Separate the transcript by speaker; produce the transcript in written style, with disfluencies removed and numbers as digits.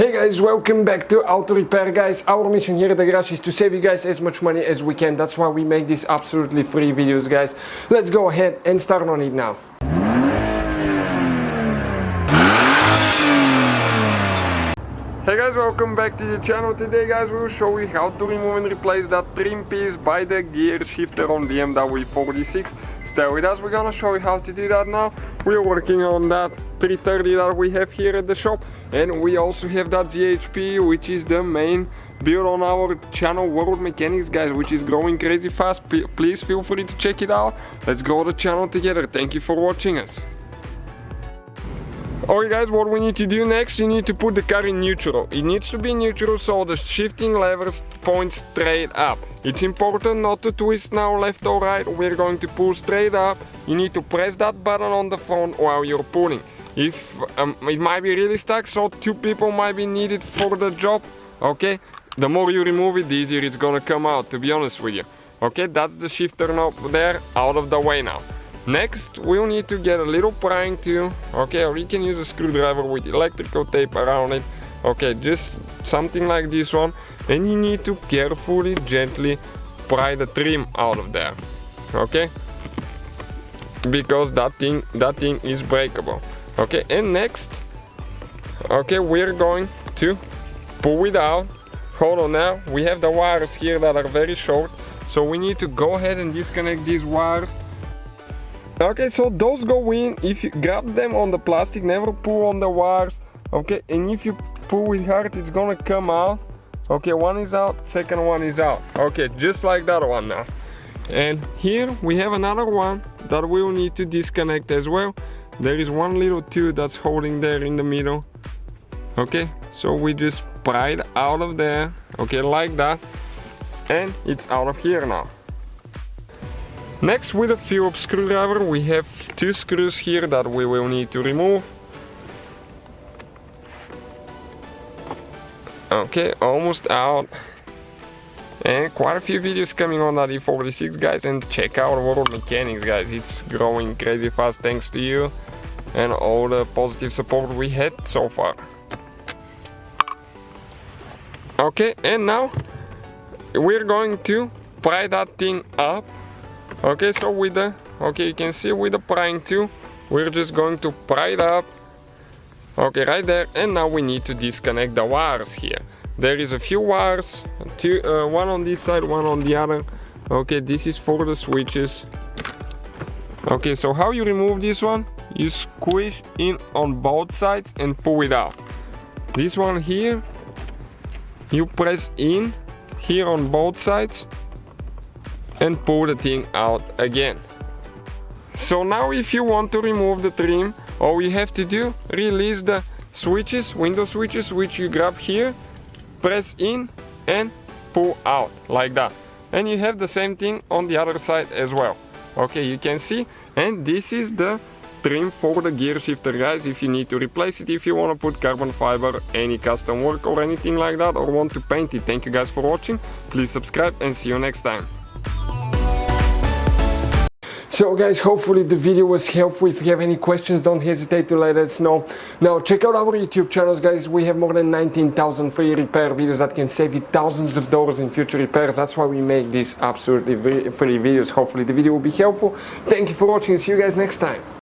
Speaker 1: Hey guys, welcome back to Auto Repair guys. Our mission here at the garage is to save you guys as much money as we can. That's why we make these absolutely free videos guys. Let's go ahead and start on it now. Hey guys, welcome back to the channel. Today guys we will show you how to remove and replace that trim piece by the gear shifter on BMW E46. Stay with us, we're gonna show you how to do that now. We're working on that 330 that we have here at the shop, and we also have that ZHP, which is the main build on our channel World Mechanics guys, which is growing crazy fast. Please feel free to check it out. Let's grow the channel together. Thank you for watching us. Alright guys, what we need to do next, you need to put the car in neutral. It needs to be neutral so the shifting levers point straight up. It's important not to twist now left or right. We're going to pull straight up. You need to press that button on the phone while you're pulling. If it might be really stuck, so 2 people might be needed for the job. Okay, the more you remove it, the easier it's gonna come out, to be honest with you. Okay, that's the shifter knob there, out of the way now. Next, we'll need to get a little prying tool, okay, or you can use a screwdriver with electrical tape around it, okay, just something like this one, and you need to carefully, gently pry the trim out of there, okay, because that thing is breakable, okay. And next, okay, we're going to pull it out. Hold on, now we have the wires here that are very short, so we need to go ahead and disconnect these wires. Okay, so those go in. If you grab them on the plastic, never pull on the wires, okay, and if you pull it hard, it's gonna come out. Okay, one is out, second one is out, okay, just like that one now. And here we have another one that we'll need to disconnect as well. There is one little tube that's holding there in the middle, okay, so we just pry it out of there, okay, like that, and it's out of here now. Next, with a Phillips screwdriver, we have 2 screws here that we will need to remove. Okay, almost out. And quite a few videos coming on that E46 guys, and check out World Mechanics guys, it's growing crazy fast thanks to you and all the positive support we had so far. Okay, and now we're going to pry that thing up. Okay, so with the, okay, you can see with the prying tool, we're just going to pry it up, okay, right there. And now we need to disconnect the wires here. There is a few wires, one on this side, one on the other. Okay, this is for the switches. Okay, so how you remove this one, you squish in on both sides and pull it out. This one here, you press in here on both sides and pull the thing out again. So now if you want to remove the trim, all you have to do, release the switches, window switches, which you grab here, press in and pull out like that. And you have the same thing on the other side as well. Okay, you can see, and this is the trim for the gear shifter guys. If you need to replace it, if you want to put carbon fiber, any custom work or anything like that, or want to paint it. Thank you guys for watching. Please subscribe and see you next time. So guys, hopefully the video was helpful. If you have any questions, don't hesitate to let us know. Now check out our YouTube channels guys. We have more than 19,000 free repair videos that can save you thousands of dollars in future repairs. That's why we make these absolutely free videos. Hopefully the video will be helpful. Thank you for watching. See you guys next time.